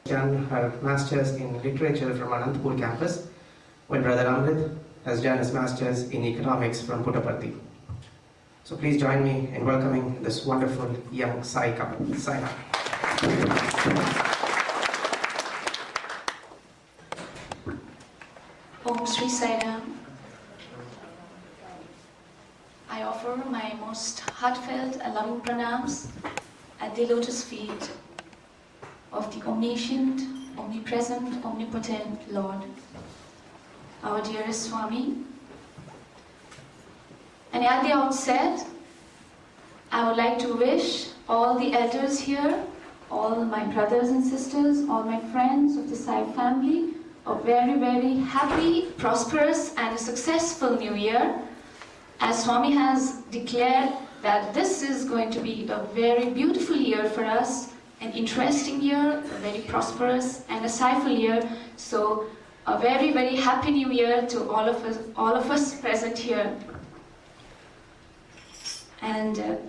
done her Masters in Literature from Anantapur campus, while Brother Amrit has done his Masters in Economics from Puttaparthi. So please join me in welcoming this wonderful young Sai couple. Sai. Om Sri Sai Ram. I offer my most heartfelt and loving pranams at the lotus feet of the omniscient, omnipresent, omnipotent Lord, our dearest Swami. And at the outset, I would like to wish all the elders here, all my brothers and sisters, all my friends of the Sai family, a very, very happy, prosperous and a successful new year. As Swami has declared that this is going to be a very beautiful year for us, an interesting year, a very prosperous and a Sai-ful year. So a very, very happy new year to all of us present here. And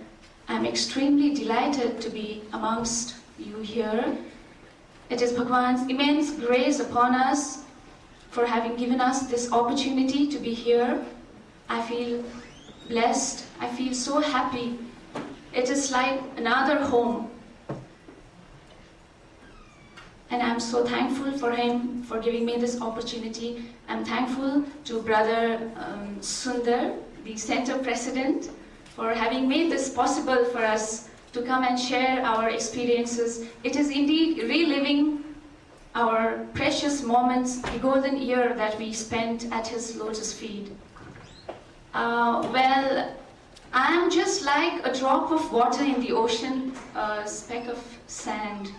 I'm extremely delighted to be amongst you here. It is Bhagwan's immense grace upon us for having given us this opportunity to be here. I feel blessed. I feel so happy. It is like another home. And I'm so thankful for him for giving me this opportunity. I'm thankful to Brother Sundar, the Center President, for having made this possible for us to come and share our experiences. It is indeed reliving our precious moments, the golden year that we spent at his lotus feet. Well, I'm just like a drop of water in the ocean, a speck of sand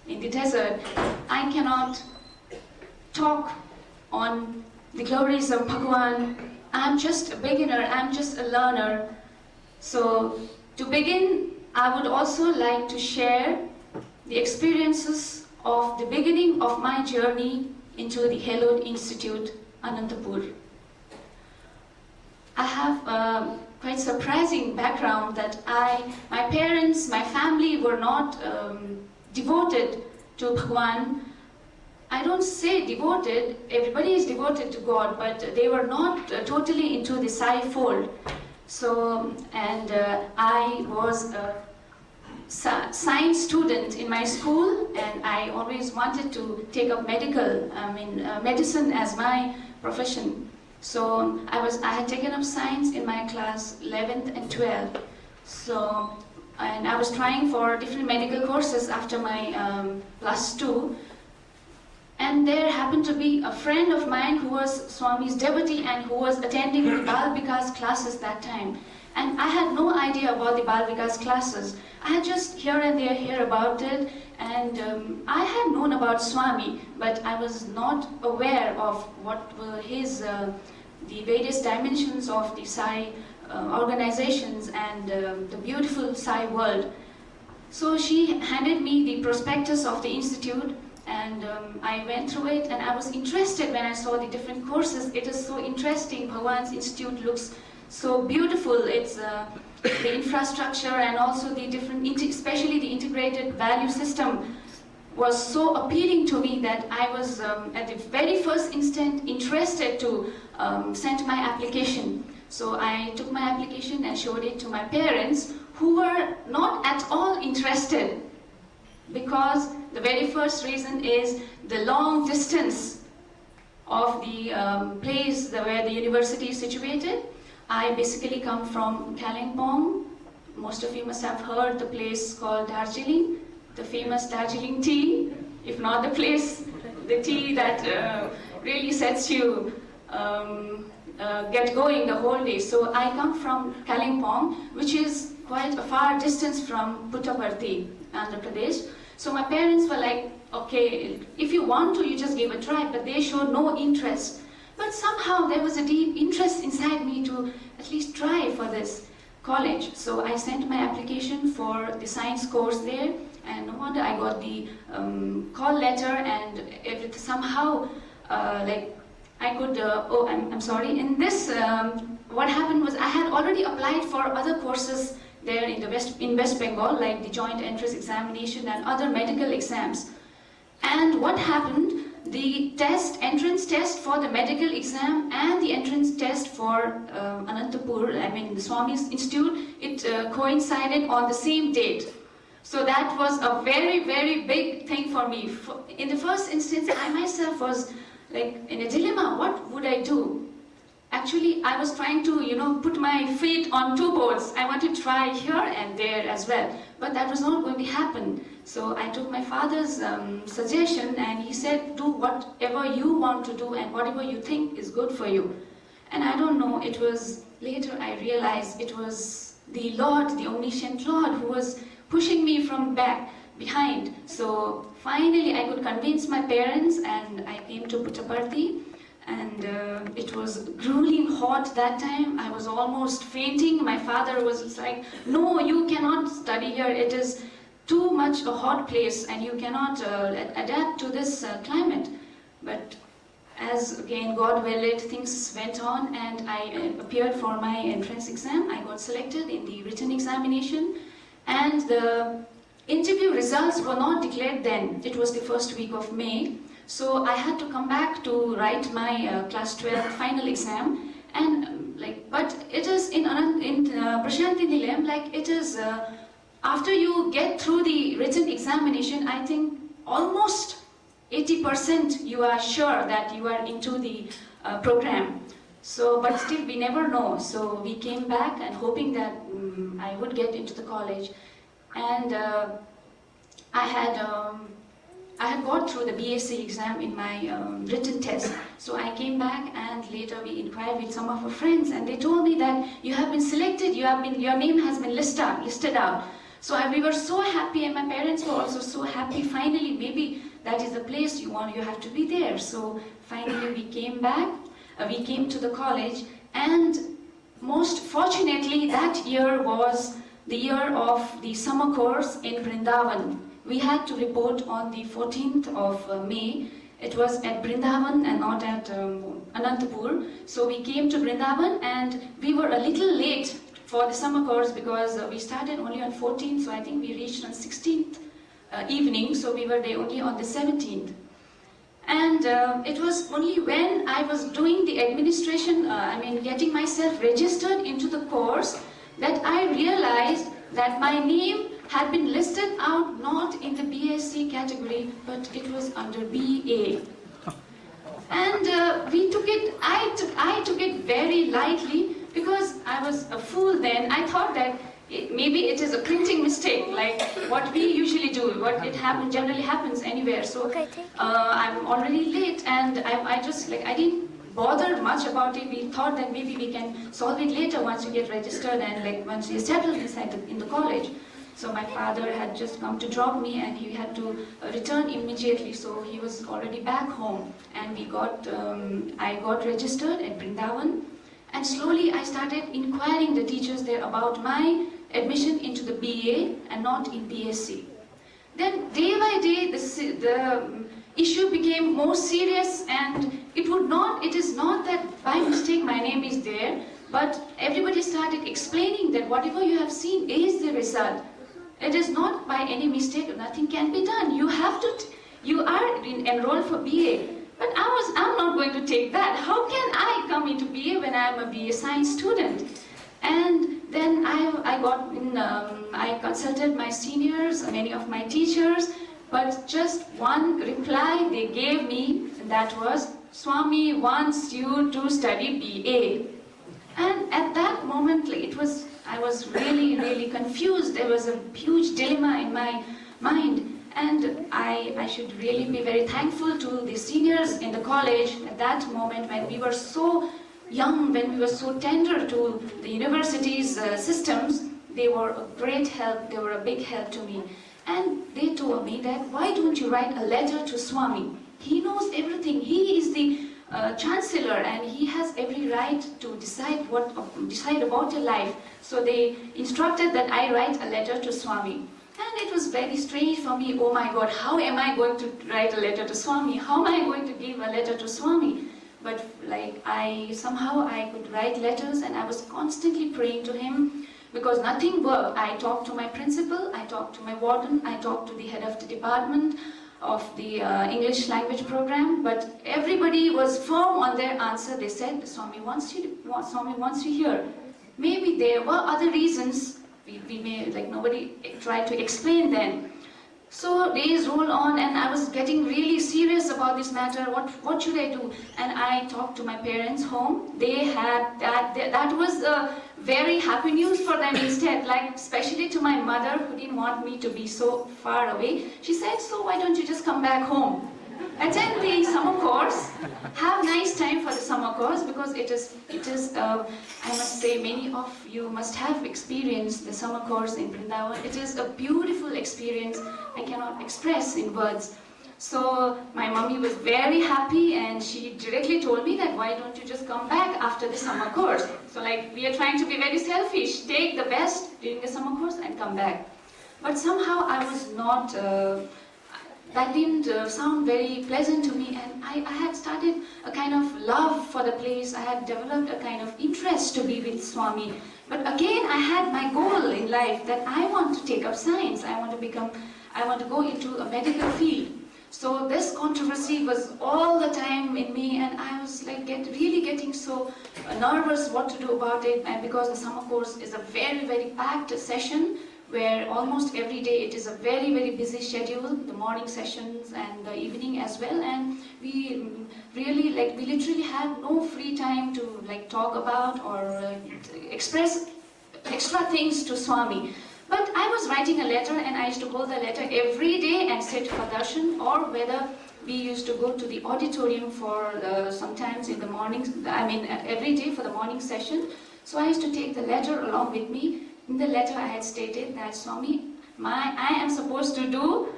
in the desert. I cannot talk on the glories of Bhagwan. I'm just a beginner, I'm just a learner. So, to begin, I would also like to share the experiences of the beginning of my journey into the Hallowed Institute, Anantapur. I have a quite surprising background that my parents, my family were not devoted to Bhagwan. I don't say devoted, everybody is devoted to God, but they were not totally into the Sai fold. So, and I was a science student in my school, and I always wanted to take up medicine as my profession. So I had taken up science in my class 11th and 12th. So, and I was trying for different medical courses after my +2. And there happened to be a friend of mine who was Swami's devotee and who was attending the Bal Vikas classes that time. And I had no idea about the Bal Vikas classes. I had just here and there heard about it, and I had known about Swami, but I was not aware of what were his, the various dimensions of the Sai organizations and the beautiful Sai world. So she handed me the prospectus of the institute, and I went through it, and I was interested when I saw the different courses. It is so interesting. Bhagwan's Institute looks so beautiful. It's the infrastructure and also the different, especially the integrated value system was so appealing to me that I was at the very first instant interested to send my application. So I took my application and showed it to my parents, who were not at all interested, because the very first reason is the long distance of the place where the university is situated. I basically come from Kalimpong. Most of you must have heard the place called Darjeeling, the famous Darjeeling tea, if not the place, the tea that really sets you get going the whole day. So I come from Kalimpong, which is quite a far distance from Puttaparthi, Andhra Pradesh. So my parents were like, okay, if you want to, you just give a try, but they showed no interest. But somehow there was a deep interest inside me to at least try for this college. So I sent my application for the science course there, and no wonder I got the call letter, and somehow like I could, I'm sorry, in this, what happened was I had already applied for other courses there in West Bengal, like the joint entrance examination and other medical exams. And what happened? The entrance test for the medical exam and the entrance test for the Swami's Institute, it coincided on the same date. So that was a very, very big thing for me. In the first instance, I myself was like in a dilemma. What would I do? Actually, I was trying to, put my feet on two boards. I wanted to try here and there as well. But that was not going to happen. So I took my father's suggestion, and he said, do whatever you want to do and whatever you think is good for you. And I don't know, it was later I realized it was the Lord, the omniscient Lord, who was pushing me from behind. So finally I could convince my parents, and I came to Puttaparthi. And it was grueling hot that time. I was almost fainting. My father was like, no, you cannot study here. It is too much a hot place and you cannot adapt to this climate. But as again God willed it, things went on, and I appeared for my entrance exam. I got selected in the written examination, and the interview results were not declared then. It was the first week of May. So I had to come back to write my class 12 final exam, and but it is in Prashanti Nilayam, it is after you get through the written examination, I think almost 80% you are sure that you are into the program. So, but still we never know. So we came back and hoping that I would get into the college, and I had got through the BSc exam in my written test. So I came back, and later we inquired with some of our friends, and they told me that you have been selected, your name has been listed out. So we were so happy, and my parents were also so happy. Finally, maybe that is the place you have to be there. So finally we came back, we came to the college, and most fortunately that year was the year of the summer course in Vrindavan. We had to report on the 14th of May. It was at Vrindavan and not at Anantapur. So we came to Vrindavan, and we were a little late for the summer course because we started only on 14th, so I think we reached on 16th evening, so we were there only on the 17th. And it was only when I was doing the administration, getting myself registered into the course, that I realized that my name had been listed out not in the BSc category, but it was under BA. And we took it, I took it very lightly because I was a fool then. I thought that maybe it is a printing mistake, like what we usually do, generally happens anywhere. So I'm already late, and I didn't bother much about it. We thought that maybe we can solve it later once you get registered and once you settled in the college. So my father had just come to drop me, and he had to return immediately. So he was already back home, and I got registered at Vrindavan, and slowly I started inquiring the teachers there about my admission into the BA and not in BSc. Then day by day the issue became more serious, and it is not that by mistake my name is there, but everybody started explaining that whatever you have seen is the result. It is not by any mistake, nothing can be done. You are enrolled for BA. But I'm not going to take that. How can I come into BA when I am a BA science student? And then I consulted my seniors, many of my teachers, but just one reply they gave me, and that was, Swami wants you to study BA. And at that moment, I was really, really confused. There was a huge dilemma in my mind. And I should really be very thankful to the seniors in the college at that moment when we were so young, when we were so tender to the university's systems. They were a great help, they were a big help to me. And they told me that, why don't you write a letter to Swami? He knows everything, he is the chancellor, and he has every right to decide about your life. So they instructed that I write a letter to Swami. And it was very strange for me. Oh my God, how am I going to write a letter to Swami? How am I going to give a letter to Swami? But somehow I could write letters, and I was constantly praying to him because nothing worked. I talked to my principal, I talked to my warden, I talked to the head of the department, of the English language program, but everybody was firm on their answer. They said, Swami wants you here. Maybe there were other reasons, we may, like nobody tried to explain then. So days rolled on and I was getting really serious about this matter. What should I do? And I talked to my parents home. They had that was very happy news for them instead, like especially to my mother who didn't want me to be so far away. She said, so why don't you just come back home? Attend the summer course, have nice time for the summer course, because it is I must say, many of you must have experienced the summer course in Vrindavan. It is a beautiful experience I cannot express in words. So my mommy was very happy and she directly told me that why don't you just come back after the summer course. So like we are trying to be very selfish, take the best during the summer course and come back. But somehow I was not, that didn't sound very pleasant to me, and I had started a kind of love for the place. I had developed a kind of interest to be with Swami. But again I had my goal in life that I want to take up science, I want to go into a medical field. So this controversy was all the time in me, and I was like really getting so nervous what to do about it. And because the summer course is a very, very packed session, where almost every day it is a very, very busy schedule, the morning sessions and the evening as well, and we really we literally had no free time to talk about or express extra things to Swami. But I was writing a letter and I used to hold the letter every day and sit for darshan, or whether we used to go to the auditorium for sometimes in the mornings, every day for the morning session. So I used to take the letter along with me. In the letter I had stated that, Swami, I am supposed to do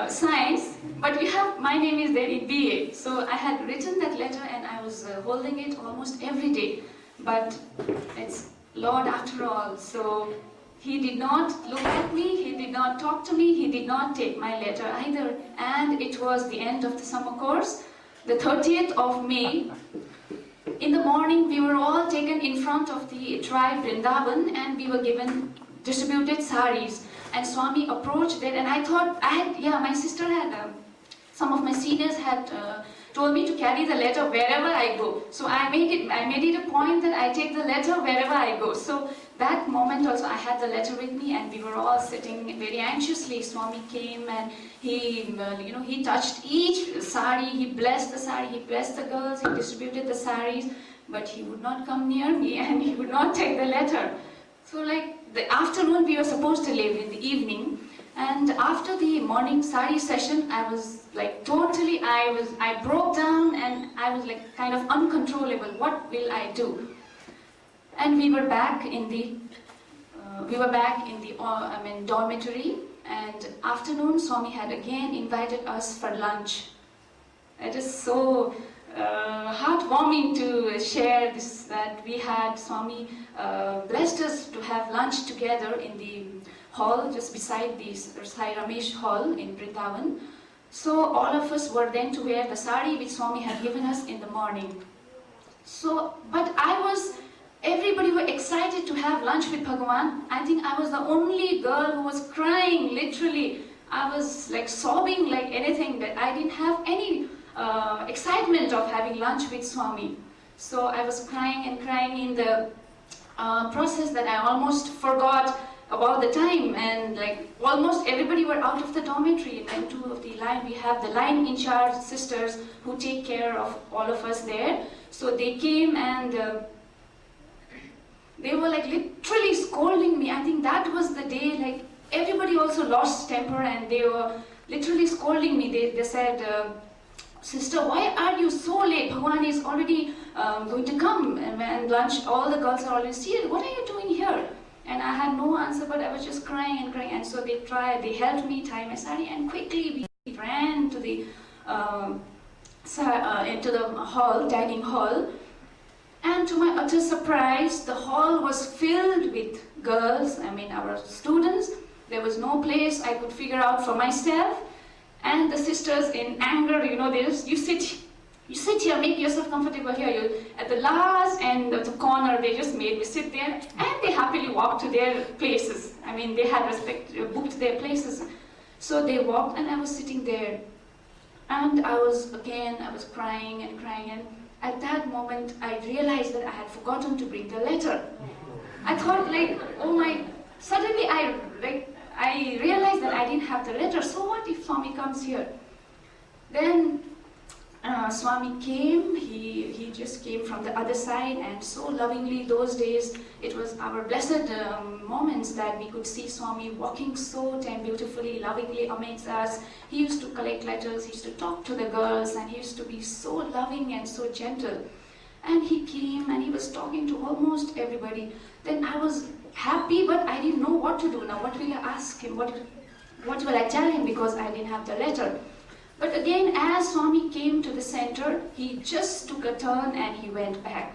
science, but my name is there in BA. So I had written that letter and I was holding it almost every day. But it's Lord after all. So he did not look at me, he did not talk to me, he did not take my letter either. And it was the end of the summer course, the 30th of May. In the morning, we were all taken in front of the tribe Vrindavan and we were distributed saris. And Swami approached it, and I thought, my sister had, some of my seniors had told me to carry the letter wherever I go. So I made it a point that I take the letter wherever I go. So that moment also I had the letter with me and we were all sitting very anxiously. Swami came and he touched each sari, he blessed the sari, he blessed the girls, he distributed the saris, but he would not come near me and he would not take the letter. So the afternoon we were supposed to leave in the evening, and after the morning sari session I was I broke down and I was kind of uncontrollable. What will I do? And we were back in the dormitory, and afternoon Swami had again invited us for lunch. It is so heartwarming to share this, that we had Swami blessed us to have lunch together in the hall just beside the Sai Ramesh hall in Vrindavan. So all of us were then to wear the sari which Swami had given us in the morning. So, but everybody were excited to have lunch with Bhagavan. I think I was the only girl who was crying, literally. I was sobbing like anything, that I didn't have any excitement of having lunch with Swami. So I was crying and crying in the process that I almost forgot about the time, and almost everybody were out of the dormitory. And two of the line, we have the line in charge sisters who take care of all of us there. So they came and they were literally scolding me. I think that was the day everybody also lost temper and they were literally scolding me. They said, sister, why are you so late? Bhagavan is already going to come and lunch, all the girls are already seated. What are you doing here? And I had no answer, but I was just crying and crying. And so they helped me tie my sari, and quickly we ran to the into the hall, dining hall. And to my utter surprise, the hall was filled with girls, our students. There was no place I could figure out for myself. And the sisters in anger, they just, you sit here, make yourself comfortable here. At the last end of the corner, they just made me sit there, and they happily walked to their places. They had booked their places. So they walked, and I was sitting there. And I was crying and crying, and at that moment I realized that I had forgotten to bring the letter. I thought like, oh my, suddenly I realized that I didn't have the letter, so what if Swami comes here? Then Swami came, he just came from the other side, and so lovingly those days, it was our blessed moments that we could see Swami walking so beautifully, lovingly amidst us. He used to collect letters, he used to talk to the girls, and he used to be so loving and so gentle. And he came and he was talking to almost everybody. Then I was happy, but I didn't know what to do now. What will I ask him? What will I tell him, because I didn't have the letter? But again, as Swami came to the center, he just took a turn and he went back.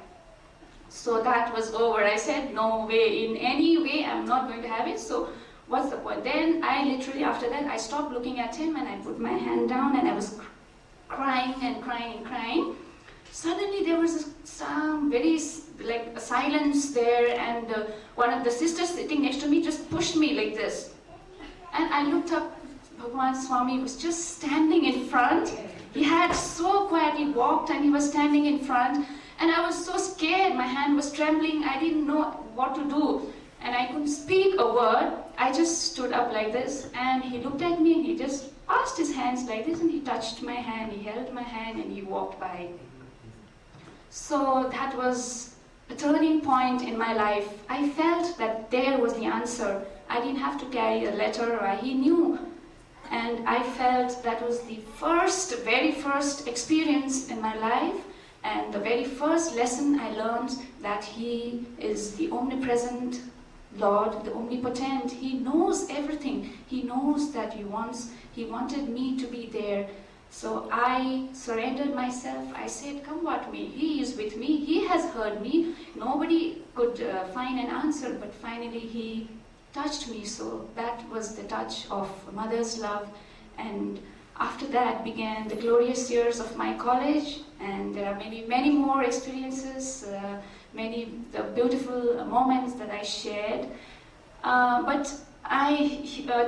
So that was over. I said, no way, in any way, I'm not going to have it. So what's the point? Then I literally, after that, I stopped looking at him and I put my hand down and I was crying and crying and crying. Suddenly there was some very like a silence there, and one of the sisters sitting next to me just pushed me like this. And I looked up. Bhagwan Swami was just standing in front. He had so quietly walked and he was standing in front. And I was so scared. My hand was trembling. I didn't know what to do. And I couldn't speak a word. I just stood up like this. And he looked at me and he just passed his hands like this. And he touched my hand. He held my hand and he walked by. So that was a turning point in my life. I felt that there was the answer. I didn't have to carry a letter. He knew. And I felt that was the very first experience in my life, and the very first lesson I learned, that He is the omnipresent Lord, the omnipotent. He knows everything. He knows that He wanted me to be there. So I surrendered myself. I said, come what may, He is with me. He has heard me. Nobody could find an answer, but finally He touched me. So that was the touch of a mother's love. And after that began the glorious years of my college, and there are many more experiences, many beautiful moments that I shared. But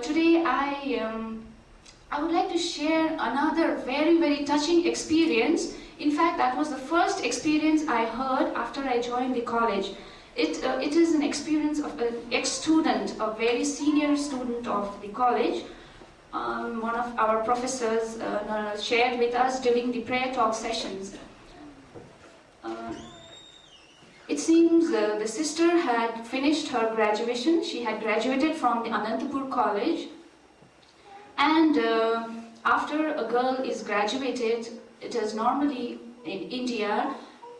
today I would like to share another very touching experience. In fact, that was the first experience I heard after I joined the college. It is an experience of an ex-student, a very senior student of the college. One of our professors shared with us during the prayer talk sessions. It seems the sister had finished her graduation. She had graduated from the Anantapur College. And after a girl is graduated, it is normally in India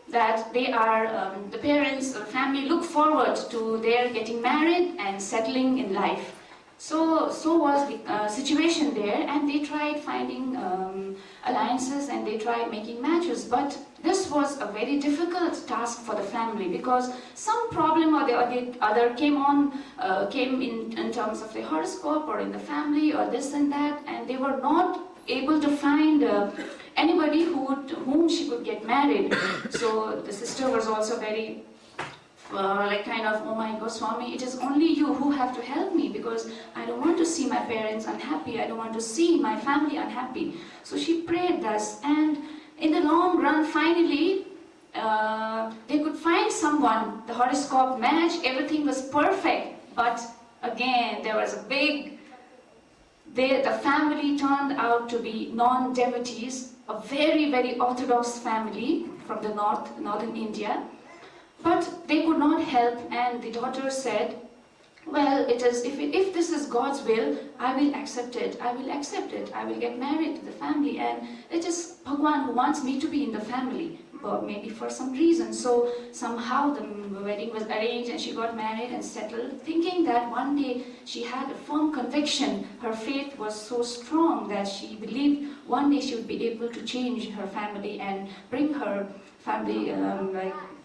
that they are, the parents or family look forward to their getting married and settling in life. So was the situation there, and they tried finding alliances and they tried making matches. But this was a very difficult task for the family, because some problem or the other came in terms of the horoscope or in the family or this and that, and they were not able to find anybody whom she could get married. So the sister was also very oh my God, Swami, it is only you who have to help me, because I don't want to see my parents unhappy, I don't want to see my family unhappy. So she prayed thus, and in the long run, finally, they could find someone. The horoscope matched, everything was perfect, but again, there was the family turned out to be non-devotees, a very orthodox family from the northern India. But they could not help, and the daughter said, well, it is, if this is God's will, I will accept it. I will get married to the family, and it is Bhagwan who wants me to be in the family, but maybe for some reason. So somehow the wedding was arranged and she got married and settled, thinking that one day she had a firm conviction. Her faith was so strong that she believed one day she would be able to change her family and bring her family,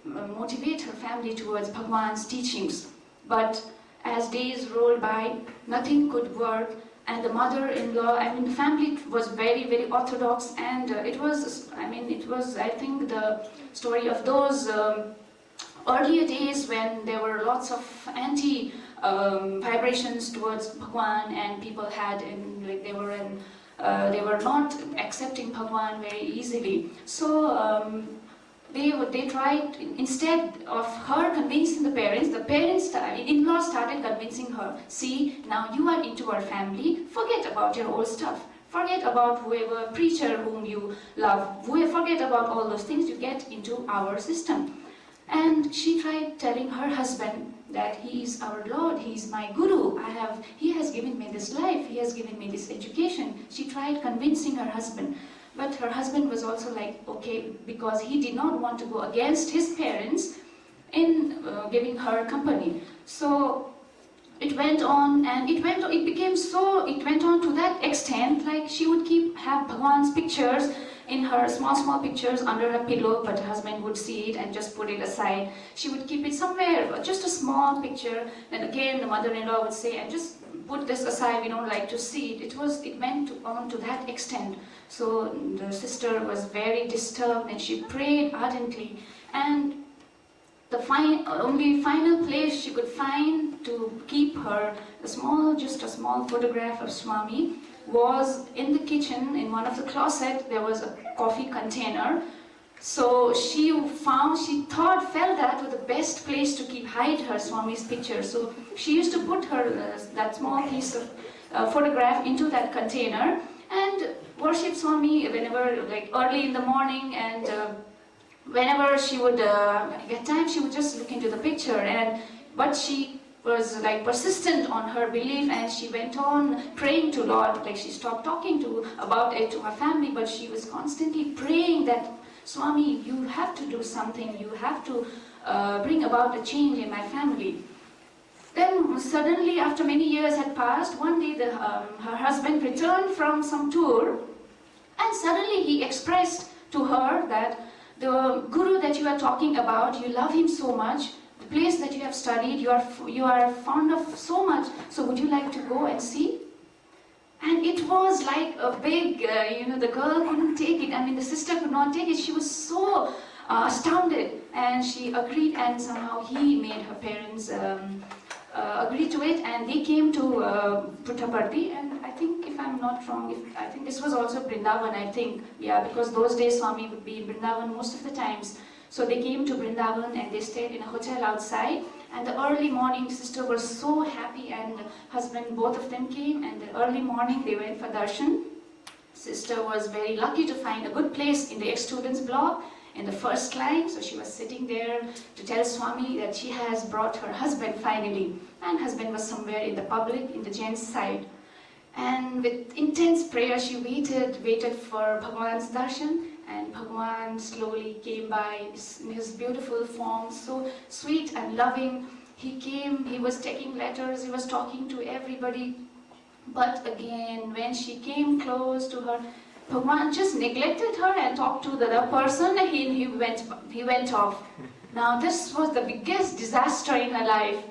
motivate her family towards Bhagwan's teachings. But as days rolled by, nothing could work, and the mother-in-law, the family was very orthodox, and it was, I think, the story of those earlier days when there were lots of anti vibrations towards Bhagwan, and people had, they were in They were not accepting Bhagwan very easily. So they tried, instead of her convincing the parents, in-laws started convincing her, see, now you are into our family, forget about your old stuff. Forget about whoever preacher whom you love. Forget about all those things. You get into our system. And she tried telling her husband that he is our Lord, he is my Guru. He has given me this life, he has given me this education. She tried convincing her husband. But her husband was also like, okay, because he did not want to go against his parents in giving her company. So it went on, and it went on to that extent, like she would have Bhagwan's pictures in her small pictures under a pillow, but her husband would see it and just put it aside. She would keep it somewhere, just a small picture, and again the mother-in-law would say, and just put this aside, we don't like to see it. It went on to that extent. So the sister was very disturbed and she prayed ardently, and the only final place she could find to keep just a small photograph of Swami was in the kitchen. In one of the closets there was a coffee container. So she felt that was the best place to hide her Swami's picture. So she used to put that small piece of photograph into that container and worship Swami whenever, like early in the morning, and whenever she would get time, she would just look into the picture. But she was like persistent on her belief, and she went on praying to Lord. Like she stopped talking about it to her family, but she was constantly praying that, Swami, you have to do something. You have to bring about a change in my family. Then suddenly, after many years had passed, one day her husband returned from some tour, and suddenly he expressed to her that the Guru that you are talking about, you love him so much, the place that you have studied, you are fond of so much, so would you like to go and see? And it was like a big, the girl couldn't take it. I mean, the sister could not take it. She was so astounded, and she agreed, and somehow he made her parents agree to it, and they came to Puttaparthi, and I think, if I'm not wrong, I think this was also Vrindavan, because those days Swami would be in Vrindavan most of the times. So they came to Vrindavan and they stayed in a hotel outside, and the early morning, sister was so happy, and husband, both of them came, and the early morning they went for darshan. Sister was very lucky to find a good place in the ex-students block, in the first line, so she was sitting there to tell Swami that she has brought her husband finally, and husband was somewhere in the public, in the gents' side. And with intense prayer, she waited for Bhagwan's darshan, and Bhagwan slowly came by in his beautiful form, so sweet and loving. He came, he was taking letters, he was talking to everybody, but again, when she came close to her, Bhagwan just neglected her and talked to the other person, and he went off. Now this was the biggest disaster in her life.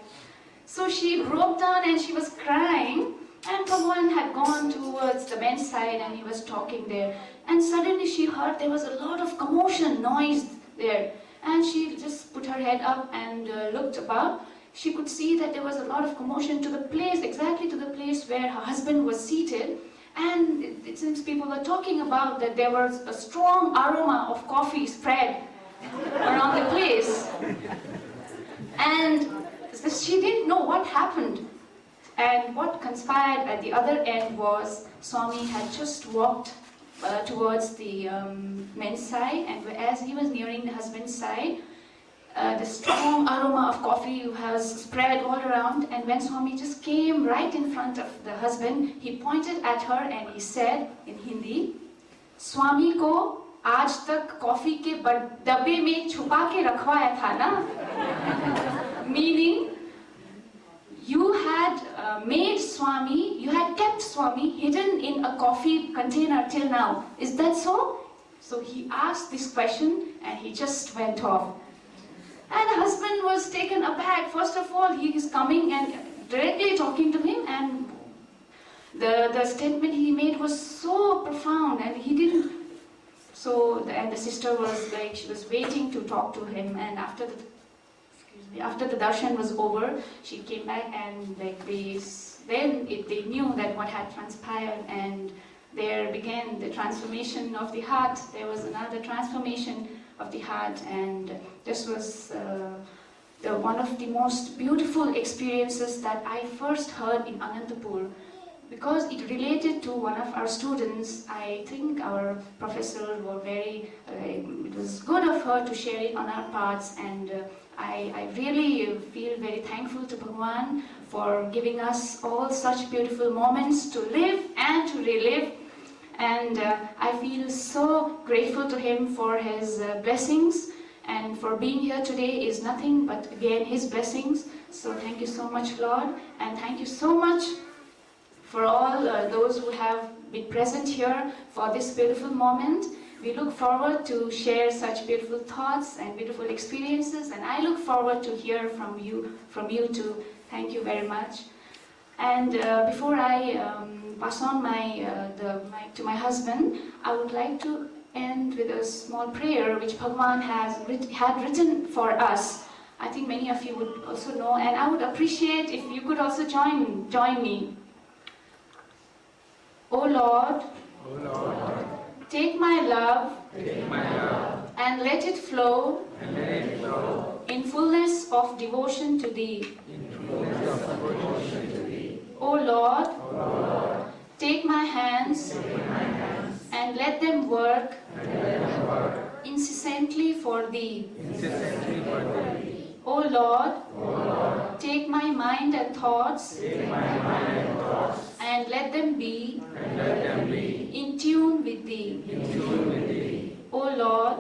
So she broke down and she was crying, and Bhagwan had gone towards the men's side and he was talking there. And suddenly she heard there was a lot of commotion, noise there. And she just put her head up and looked about. She could see that there was a lot of commotion exactly to the place where her husband was seated. And it seems people were talking about that there was a strong aroma of coffee spread around the place. And she didn't know what happened. And what conspired at the other end was Swami had just walked towards the men's side, and as he was nearing the husband's side, the strong aroma of coffee has spread all around, and when Swami just came right in front of the husband, he pointed at her and he said in Hindi, Swami ko aaj tak coffee ke dabbe mein chupa ke rakhwaya tha na? Meaning, you had you had kept Swami hidden in a coffee container till now. Is that so? So he asked this question and he just went off. And the husband was taken aback. First of all, he is coming and directly talking to him, and the statement he made was so profound, and he didn't. And the sister was like, she was waiting to talk to him, and after the darshan was over, she came back, and like they knew that what had transpired, and there began the transformation of the heart. There was another transformation of the heart, and this was one of the most beautiful experiences that I first heard in Anantapur, because it related to one of our students. I think our professors were very, it was good of her to share it on our parts, and I really feel very thankful to Bhagwan for giving us all such beautiful moments to live and to relive. And I feel so grateful to him for his blessings, and for being here today is nothing but again his blessings. So thank you so much, Lord, and thank you so much for all those who have been present here for this beautiful moment. We look forward to share such beautiful thoughts and beautiful experiences, and I look forward to hear from you too. Thank you very much. And before I pass on the mic to my husband, I would like to end with a small prayer which Bhagwan had written for us. I think many of you would also know, and I would appreciate if you could also join me. O Lord, take my love, and let it flow, in fullness of devotion to Thee. O Lord, take my hands, and let them work incessantly for Thee. O Lord, take my mind and thoughts, and let them be in tune with Thee. O Lord,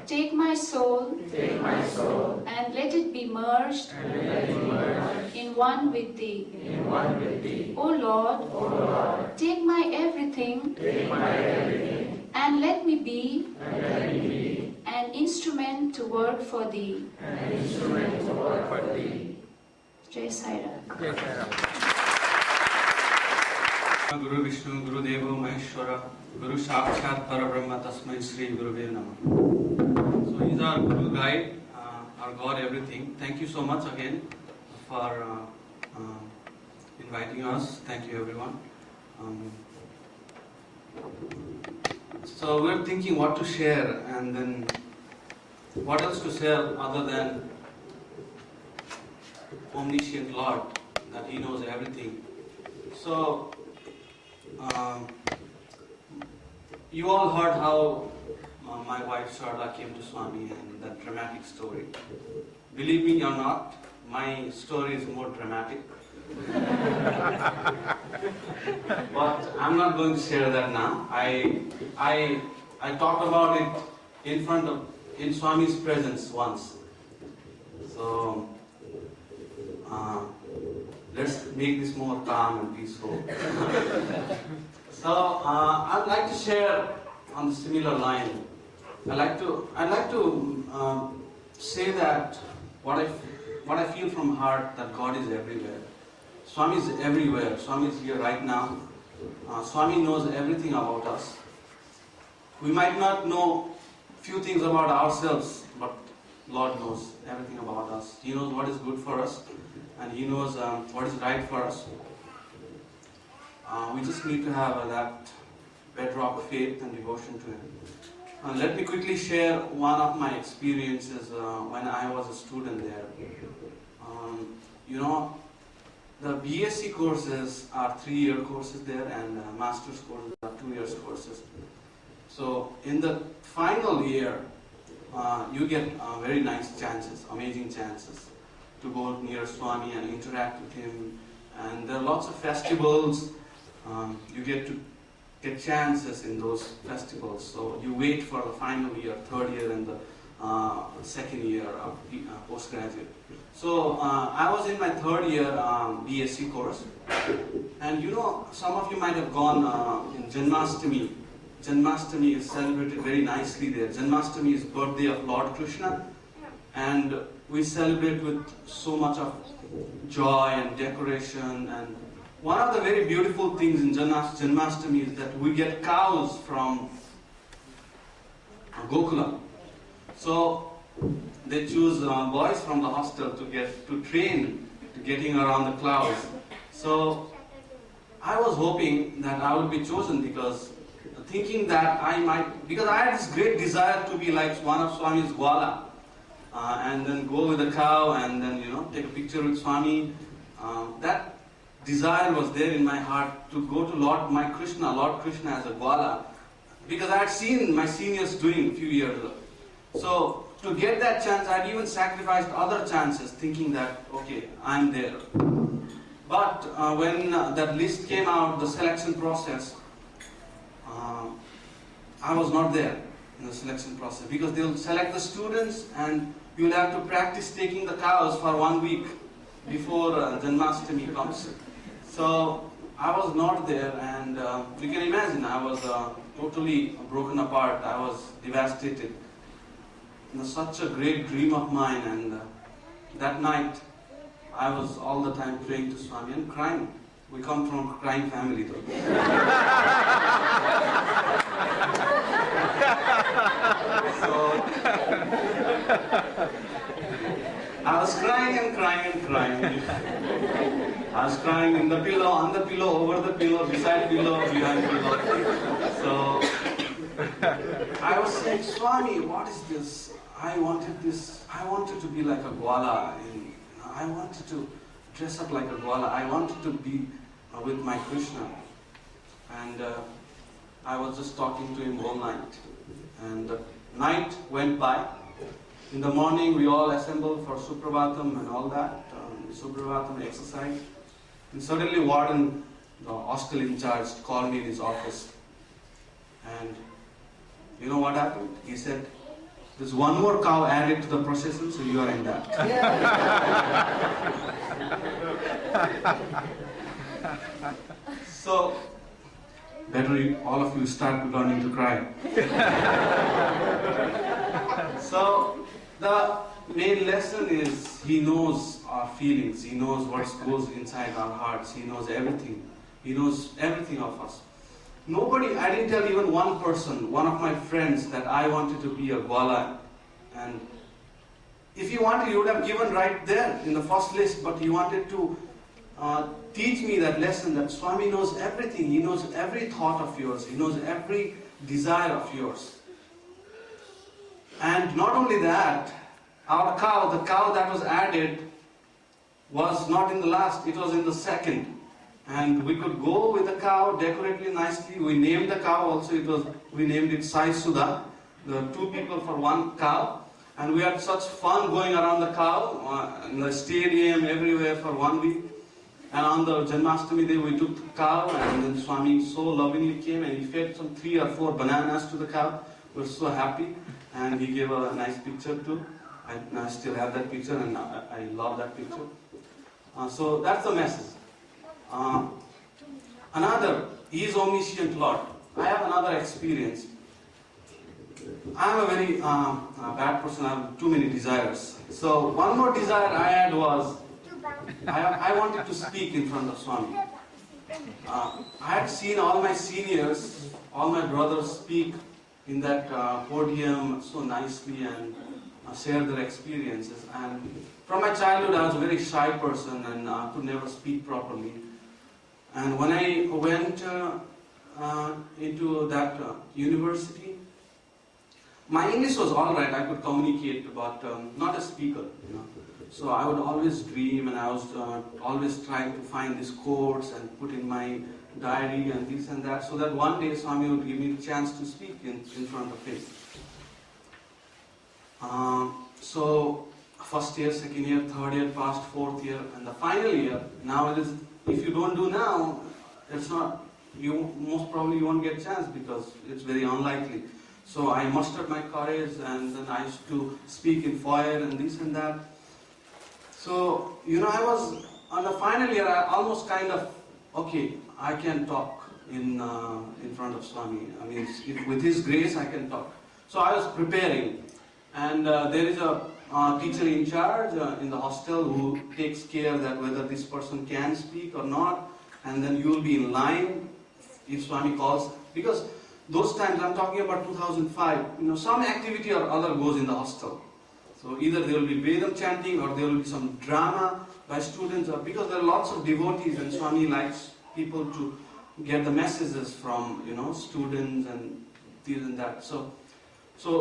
take my soul, and let it be merged in one with Thee. O Lord, take my everything, and let me be an instrument to work for Thee. Jai Sai Ram. Guru Vishnu, Guru Devo Maheshwara, Guru Sakshat Parabrahma Tasmai Sri Guruve Namah. So he's our Guru guide, our God, everything. Thank you so much again for inviting us. Thank you everyone. So we're thinking what to share, and then what else to share other than omniscient Lord, that He knows everything. So you all heard how my wife Sarala came to Swami and that dramatic story. Believe me or not, my story is more dramatic. But I'm not going to share that now. I talked about it in Swami's presence once. So let's make this more calm and peaceful. So I'd like to share on the similar line. I'd like to say that what I feel from heart, that God is everywhere. Swami is everywhere. Swami is here right now. Swami knows everything about us. We might not know few things about ourselves, but Lord knows everything about us. He knows what is good for us, and He knows what is right for us. We just need to have that bedrock faith and devotion to Him. Let me quickly share one of my experiences when I was a student there. The BSc courses are 3-year courses there, and master's courses are 2 years courses. So in the final year, you get very nice chances, amazing chances to go near Swami and interact with Him. And there are lots of festivals. You get to get chances in those festivals. So you wait for the final year, 3rd year, and the 2nd year of postgraduate. So I was in my 3rd year BSc course, and some of you might have gone in Janmashtami. Janmashtami is celebrated very nicely there. Janmashtami is birthday of Lord Krishna, and we celebrate with so much of joy and decoration. And one of the very beautiful things in Janmashtami is that we get cows from Gokula. So they choose boys from the hostel to train to getting around the cows. So I was hoping that I would be chosen because thinking that because I had this great desire to be like one of Swami's Gwala, and then go with a cow and then, take a picture with Swami. That desire was there in my heart to go to Lord Krishna as a Gwala, because I had seen my seniors doing a few years ago. So to get that chance, I had even sacrificed other chances, thinking that, okay, I'm there. But when that list came out, the selection process, I was not there in the selection process, because they'll select the students and you'll have to practice taking the cows for 1 week before Janmashtami comes. So I was not there, and you can imagine I was totally broken apart. I was devastated. Such a great dream of mine, and that night I was all the time praying to Swami and crying. We come from a crying family though. So I was crying and crying and crying. I was crying in the pillow, on the pillow, over the pillow, beside pillow, behind pillow. So I was saying, Swami, what is this? I wanted this. I wanted to be like a Gwala. I wanted to dress up like a Gwala. I wanted to be with my Krishna. And I was just talking to him all night. And the night went by. In the morning, we all assembled for Suprabhatam and all that, Suprabhatam exercise. And suddenly, Warden, the hostel in charge, called me in his office. And you know what happened? He said, there's one more cow added to the procession, so you are in that. So, better all of you start learning to cry. So, the main lesson is he knows our feelings, he knows what goes inside our hearts, he knows everything. He knows everything of us. I didn't tell even one person, one of my friends, that I wanted to be a Gwala. And if he wanted, he would have given right there in the first list, but he wanted to teach me that lesson that Swami knows everything. He knows every thought of yours. He knows every desire of yours. And not only that, the cow that was added was not in the last, it was in the second. And we could go with the cow, decorate it nicely. We named the cow also, we named it Sai Sudha, the 2 people for 1 cow. And we had such fun going around the cow, in the stadium, everywhere for 1 week. And on the Janmashtami day, we took the cow, and then Swami so lovingly came and he fed some 3 or 4 bananas to the cow. We were so happy, and he gave a nice picture too. I still have that picture, and I love that picture. So that's the message. He is omniscient Lord. I have another experience. I am a very bad person. I have too many desires. So one more desire I had was, I wanted to speak in front of Swami. I had seen all my seniors, all my brothers speak in that podium so nicely and share their experiences. And from my childhood, I was a very shy person and could never speak properly. And when I went into that university, my English was all right. I could communicate, but not a speaker, So I would always dream, and I was always trying to find these quotes and put in my diary and this and that, so that one day Swami would give me a chance to speak in front of him. So first year, second year, third year passed, fourth year, and the final year. Now it is, if you don't do now, it's not. Most probably you won't get a chance because it's very unlikely. So I mustered my courage, and then I used to speak in foyer and this and that. So, I was, on the final year, I almost kind of, okay, I can talk in front of Swami. I mean, with his grace, I can talk. So I was preparing, and there is a teacher in charge in the hostel who takes care that whether this person can speak or not, and then you will be in line if Swami calls. Because those times, I'm talking about 2005, some activity or other goes in the hostel. So either there will be Vedam chanting or there will be some drama by students, or because there are lots of devotees and Swami likes people to get the messages from students and this and that. So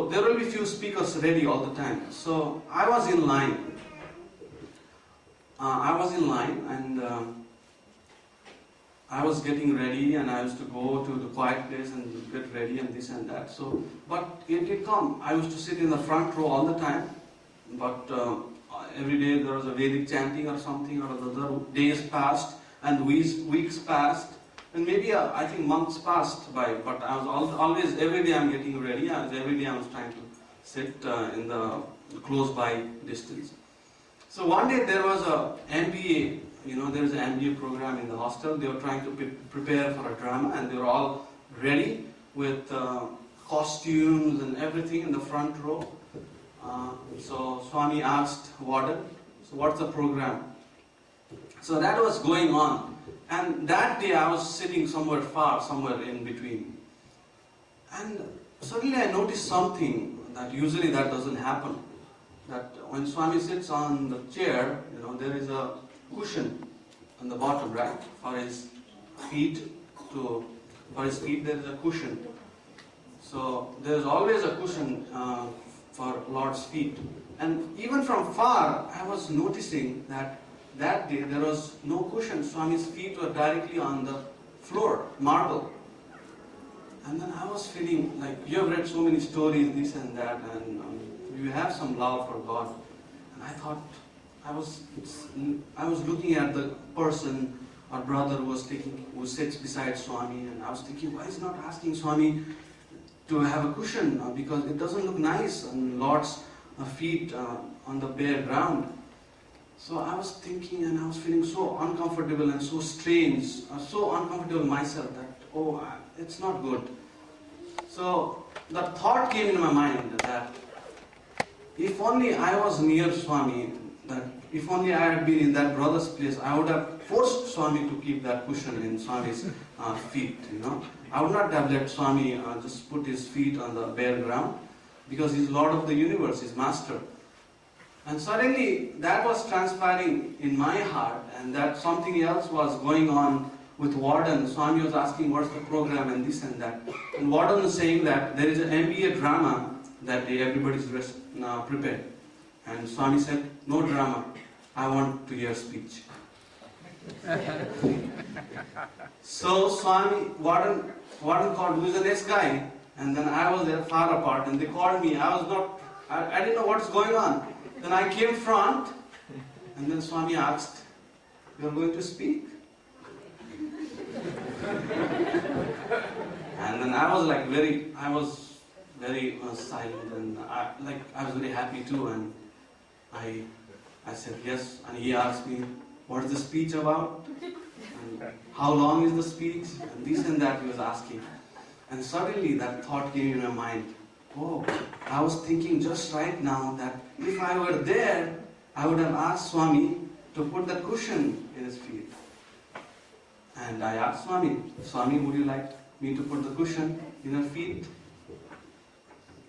there will be few speakers ready all the time. So I was in line. And I was getting ready, and I used to go to the quiet place and get ready and this and that. So, but it did come. I used to sit in the front row all the time. But every day there was a Vedic chanting or something, or the other days passed and weeks passed, and maybe I think months passed by. But I was always every day I'm getting ready. Every day I was trying to sit in the close by distance. So one day there was a MBA. There is an MBA program in the hostel. They were trying to prepare for a drama, and they were all ready with costumes and everything in the front row. So Swami asked warden, so what's the program? So that was going on. And that day I was sitting somewhere far, somewhere in between. And suddenly I noticed something that usually that doesn't happen. That when Swami sits on the chair, there is a cushion on the bottom, right? For his feet there is a cushion. So there is always a cushion for Lord's feet. And even from far, I was noticing that day there was no cushion. Swami's feet were directly on the floor, marble. And then I was feeling like, you have read so many stories, this and that, and you have some love for God. And I thought, I was looking at the person or brother who sits beside Swami, and I was thinking, why is he not asking Swami to have a cushion? Because it doesn't look nice on Lord's feet on the bare ground. So I was thinking, and I was feeling so uncomfortable and so strange, so uncomfortable myself that, it's not good. So the thought came in my mind that if only I was near Swami, that if only I had been in that brother's place, I would have forced Swami to keep that cushion in Swami's feet, I would not have let Swami just put his feet on the bare ground, because he's Lord of the universe, he's Master. And suddenly that was transpiring in my heart, and that something else was going on with warden. Swami was asking what's the program and this and that. And warden was saying that there is an MBA drama that day, everybody's prepared. And Swami said, no drama, I want to hear speech. So warden called, who is the next guy? And then I was there far apart, and they called me. I didn't know what's going on. Then I came front, and then Swami asked, you are going to speak? And then I was very silent, and I was very happy too, and I said yes, and he asked me, what is the speech about? And how long is the speech? And this and that he was asking. And suddenly that thought came in my mind, I was thinking just right now that if I were there, I would have asked Swami to put the cushion in his feet. And I asked Swami, would you like me to put the cushion in her feet?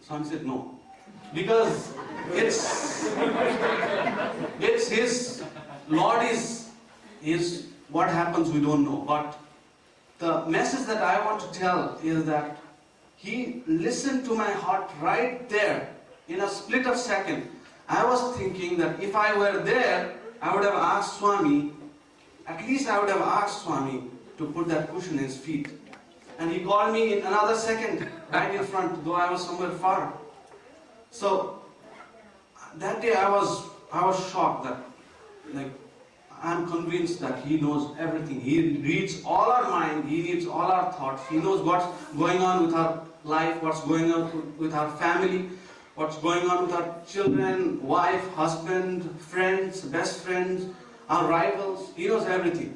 Swami said no. Because it's his, Lord is what happens we don't know. But the message that I want to tell is that he listened to my heart right there in a split of second. I was thinking that if I were there, I would have asked Swami, at least I would have asked Swami to put that cushion in his feet. And he called me in another second, right in front, though I was somewhere far. So that day I was shocked that, I'm convinced that he knows everything. He reads all our mind, he reads all our thoughts. He knows what's going on with our life, what's going on with our family, what's going on with our children, wife, husband, friends, best friends, our rivals. He knows everything.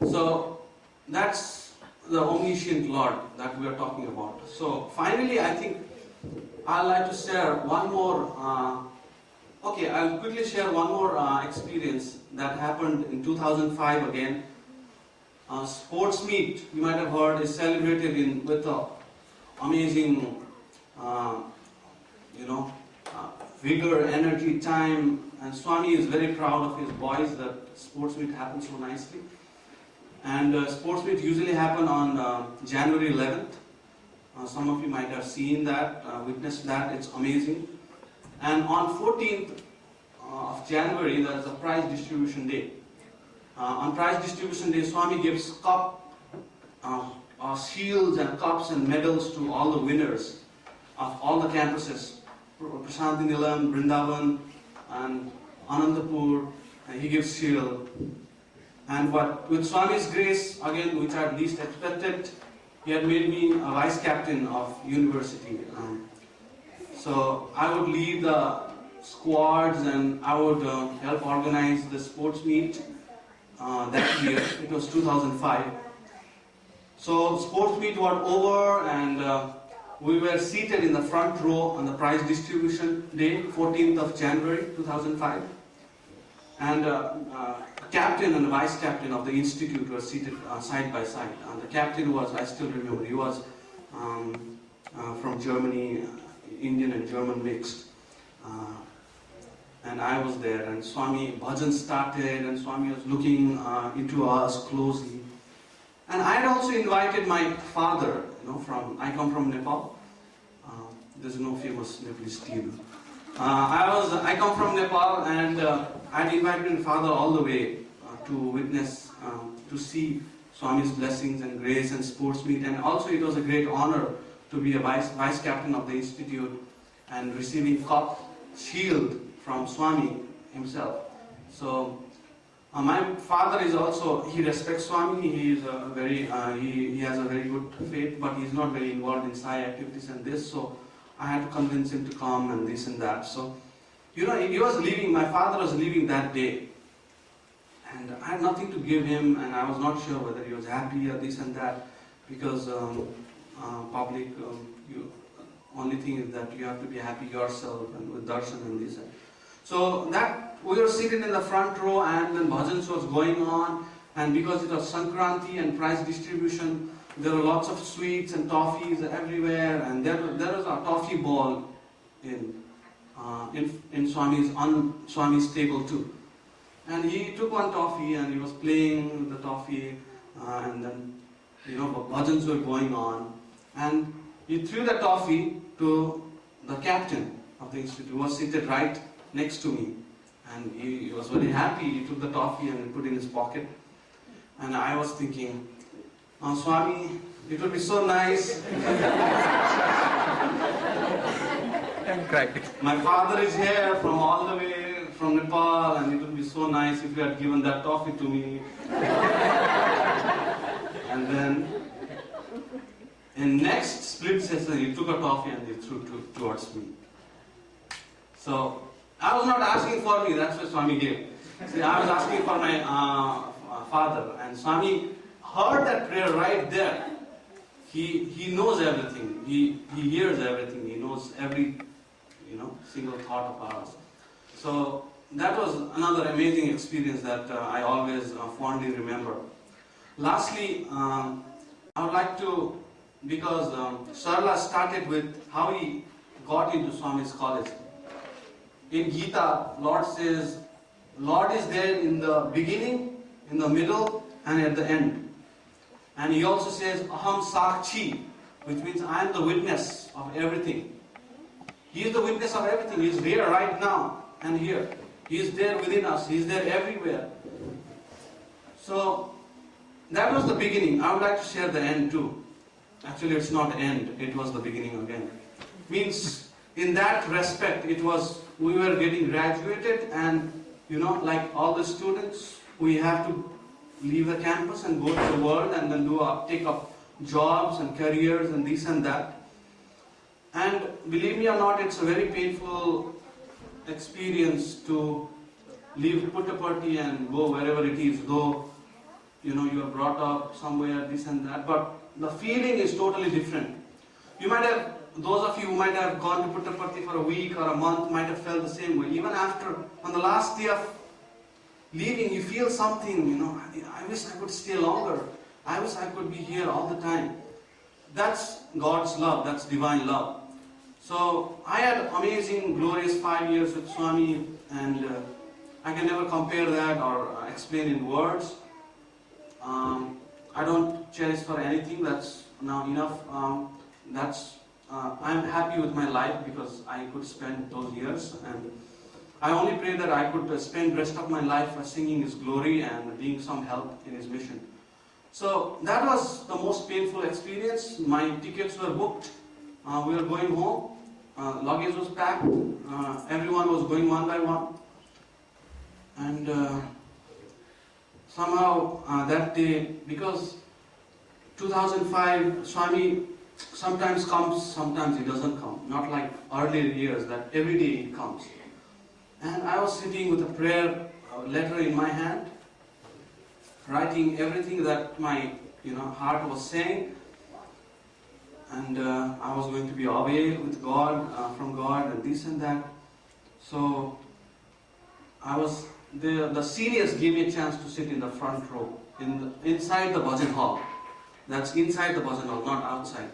So that's the omniscient Lord that we are talking about. So finally, I think I'd like to share one more. I'll quickly share one more experience that happened in 2005 again. Sports meet, you might have heard, is celebrated with amazing, vigor, energy, time. And Swami is very proud of his boys that sports meet happens so nicely. And sports meet usually happen on January 11th. Some of you might have seen that, witnessed that. It's amazing. And on 14th of January, there is a prize distribution day. On prize distribution day, Swami gives shields and cups and medals to all the winners of all the campuses. Prashanti Nilam, Vrindavan, and Anandapur. He gives shield. And with Swami's grace, again, which I had least expected, he had made me a vice captain of university. So I would lead the squads and I would help organize the sports meet that year. It was 2005. So sports meet were over and we were seated in the front row on the prize distribution day, 14th of January 2005. And captain and vice captain of the institute were seated side by side. And the captain was, I still remember, he was from Germany, Indian and German mixed. And I was there, and Swami bhajan started, and Swami was looking into us closely. And I had also invited my father, I come from Nepal. There's no famous Nepalese tea. I come from Nepal, and I had invited my father all the way to witness, to see Swami's blessings and grace and sports meet. And also it was a great honor to be a vice captain of the institute and receiving cup, shield from Swami himself. So my father is also, he respects Swami. He is he has a very good faith, but he's not very involved in Sai activities and this. So I had to convince him to come and this and that. So he was leaving. My father was leaving that day. And I had nothing to give him, and I was not sure whether he was happy or this and that, because public, only thing is that you have to be happy yourself and with darshan and this. So that we were seated in the front row, and then bhajans was going on, and because it was Sankranti and prize distribution, there were lots of sweets and toffees everywhere, and there was a toffee ball in Swami's table too. And he took one toffee and he was playing with the toffee, and then bhajans were going on, and he threw the toffee to the captain of the institute, who was seated right next to me, and he was very happy. He took the toffee and put it in his pocket, and I was thinking, Swami, it would be so nice. I'm crying. My father is here from all the way from Nepal, and it would be so nice if you had given that toffee to me. And then, in next split session, he took a toffee and he threw towards me. So, I was not asking for me, that's what Swami gave. See, I was asking for my father, and Swami heard that prayer right there. He knows everything. He hears everything. He knows every single thought of ours. So that was another amazing experience that I always fondly remember. Lastly, I would like to, because Sarala started with how he got into Swami's college. In Gita, Lord says, Lord is there in the beginning, in the middle, and at the end. And he also says, Aham Sakshi, which means I am the witness of everything. He is the witness of everything. He is here right now and here. He is there within us. He is there everywhere. So, that was the beginning. I would like to share the end too. Actually, it's not end. It was the beginning again. Means, in that respect, we were getting graduated, and like all the students, we have to leave the campus and go to the world and then take up jobs and careers and this and that. And believe me or not, it's a very painful experience to leave Puttaparthi and go wherever it is, though you are brought up somewhere, this and that, but the feeling is totally different. Those of you who might have gone to Puttaparthi for a week or a month might have felt the same way. Even on the last day of leaving, you feel something, I wish I could stay longer. I wish I could be here all the time. That's God's love, that's divine love. So I had amazing, glorious 5 years with Swami, and I can never compare that or explain in words. I don't cherish for anything. That's now enough. I'm happy with my life because I could spend those years, and I only pray that I could spend rest of my life singing His glory and being some help in His mission. So that was the most painful experience. My tickets were booked. We were going home. Luggage was packed. Everyone was going one by one. And somehow that day, because 2005, Swami sometimes comes, sometimes He doesn't come. Not like earlier years that every day He comes. And I was sitting with a prayer letter in my hand, writing everything that my heart was saying. And I was going to be away with God, from God, and this and that. So the seniors gave me a chance to sit in the front row, inside the bhajan hall. That's inside the bhajan hall, not outside.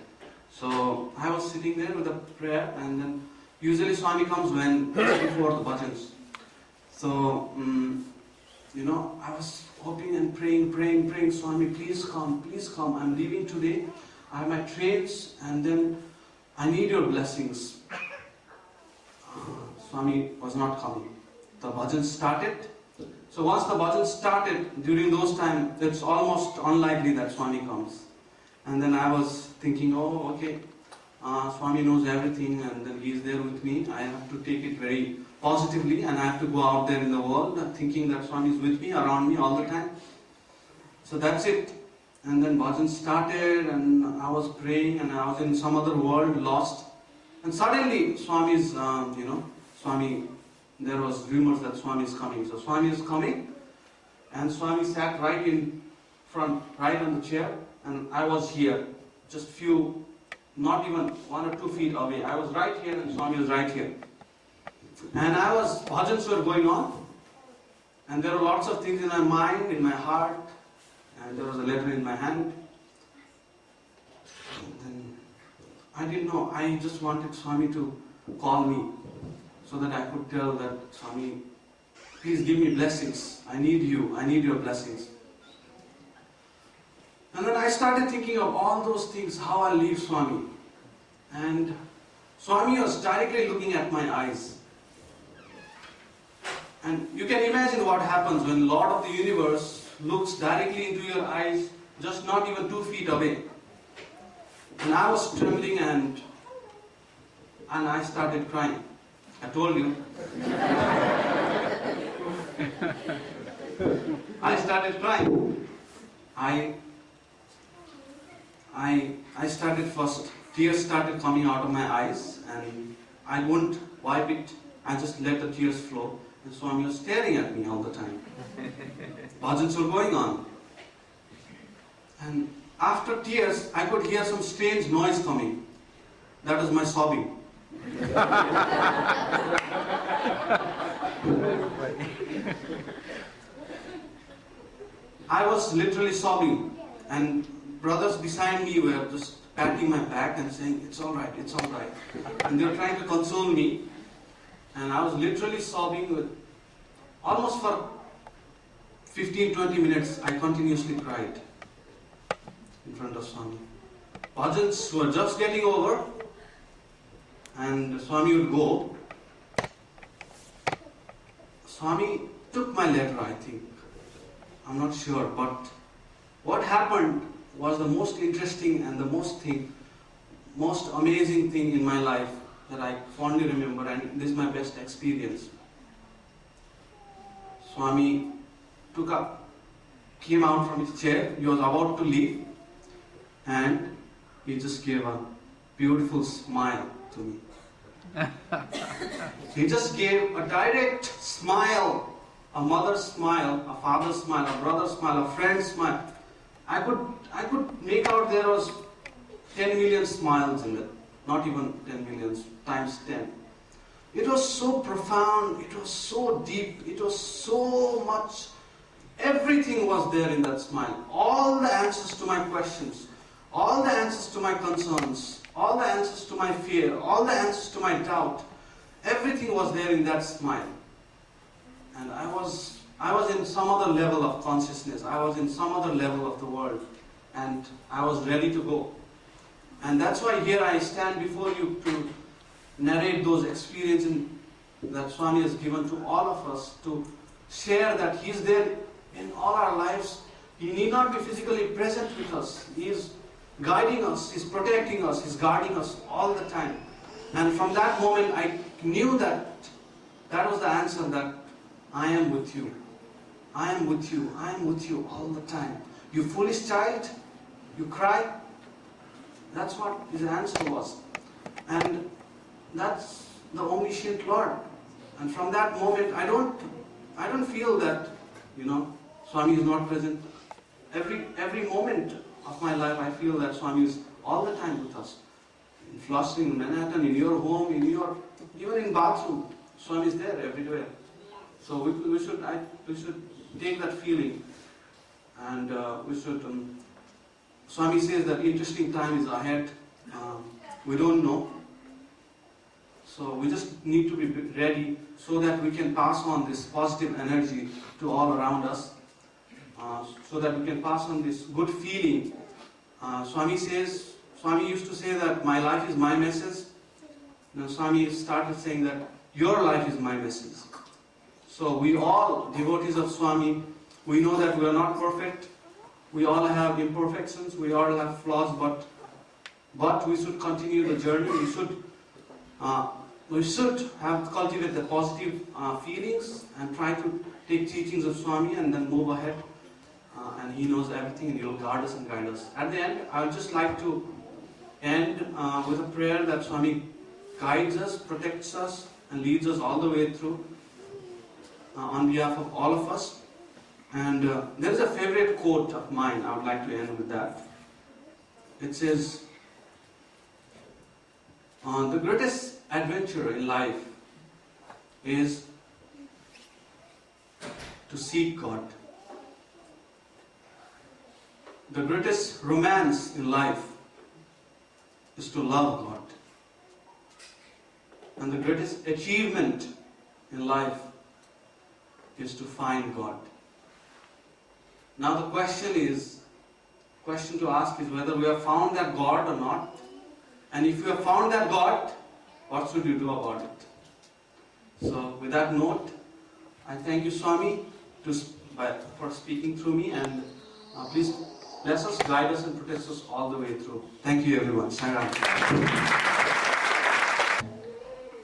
So I was sitting there with a prayer, and then usually Swami comes before the bhajans. So I was hoping and praying, Swami, please come, I'm leaving today. I have my trains, and then I need your blessings. Swami was not coming. The bhajan started. So once the bhajan started, during those times, it's almost unlikely that Swami comes. And then I was thinking, oh, okay, Swami knows everything, and then He is there with me. I have to take it very positively, and I have to go out there in the world thinking that Swami is with me, around me all the time. So that's it. And then bhajan started, and I was praying, and I was in some other world, lost. And suddenly, there was rumors that Swami is coming. So Swami is coming, and Swami sat right in front, right on the chair, and I was here, just not even 1 or 2 feet away. I was right here, and Swami was right here. And bhajans were going on, and there were lots of things in my mind, in my heart, and there was a letter in my hand. And then I didn't know, I just wanted Swami to call me so that I could tell that, Swami, please give me blessings. I need you, I need your blessings. And then I started thinking of all those things, how I'll leave Swami. And Swami was directly looking at my eyes. And you can imagine what happens when Lord of the Universe looks directly into your eyes, just not even 2 feet away. And I was trembling, and I started crying. I told you. I started crying. I started first, tears started coming out of my eyes, and I wouldn't wipe it. I just let the tears flow. And Swami was staring at me all the time. Bhajans were going on. And after tears, I could hear some strange noise coming. That was my sobbing. I was literally sobbing, and brothers beside me were just patting my back and saying, it's all right. And they were trying to console me. And I was literally sobbing almost for 15-20 minutes. I continuously cried in front of Swami. Bhajans were just getting over, and Swami would go. Swami took my letter, I think. I'm not sure, but what happened was the most interesting and the most amazing thing in my life that I fondly remember, and this is my best experience. Swami came out from his chair. He was about to leave, and he just gave a beautiful smile to me. He just gave a direct smile, a mother's smile, a father's smile, a brother's smile, a friend's smile. I could make out there was 10 million smiles in it. Not even 10 million, times 10. It was so profound, it was so deep, it was so much. Everything was there in that smile. All the answers to my questions, all the answers to my concerns, all the answers to my fear, all the answers to my doubt. Everything was there in that smile. And I was I was in some other level of consciousness. I was in some other level of the world. And I was ready to go. And that's why here I stand before you to narrate those experiences that Swami has given to all of us, to share that He is there in all our lives. He need not be physically present with us. He is guiding us, He is protecting us, He is guarding us all the time. And from that moment I knew that that was the answer, that I am with you. I am with you. I am with you all the time. You foolish child, you cry. That's what His answer was. And that's the omniscient Lord. And from that moment I don't feel that, Swami is not present. Every moment of my life I feel that Swami is all the time with us. In Flushing, in Manhattan, in your home, even in bathroom, Swami is there everywhere. So we should take that feeling, and we should. Swami says that interesting time is ahead. We don't know, so we just need to be ready so that we can pass on this positive energy to all around us, so that we can pass on this good feeling. Swami used to say that my life is my message. Now Swami started saying that your life is my message. So we all, devotees of Swami, we know that we are not perfect. We all have imperfections. We all have flaws, but we should continue the journey. We should have cultivate the positive feelings and try to take teachings of Swami and then move ahead. And He knows everything, and He will guard us and guide us. At the end, I would just like to end with a prayer that Swami guides us, protects us, and leads us all the way through on behalf of all of us. And there is a favorite quote of mine. I would like to end with that. It says, the greatest adventure in life is to seek God. The greatest romance in life is to love God. And the greatest achievement in life is to find God. Now the question to ask is whether we have found that God or not. And if you have found that God, what should you do about it? So with that note, I thank you, Swami, for speaking through me, and please bless us, guide us, and protect us all the way through. Thank you, everyone. Sarala.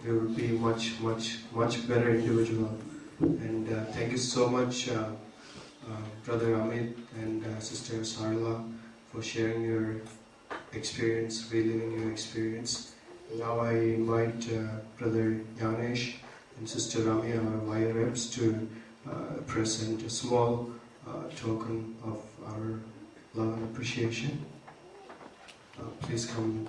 You will be much, much, much better individual. And thank you so much, Brother Amrit and Sister Sarala, for sharing your experience, reliving your experience. Now I invite Brother Yanesh and Sister Ramya, our wire reps, to present a small token of our love and appreciation. Please come.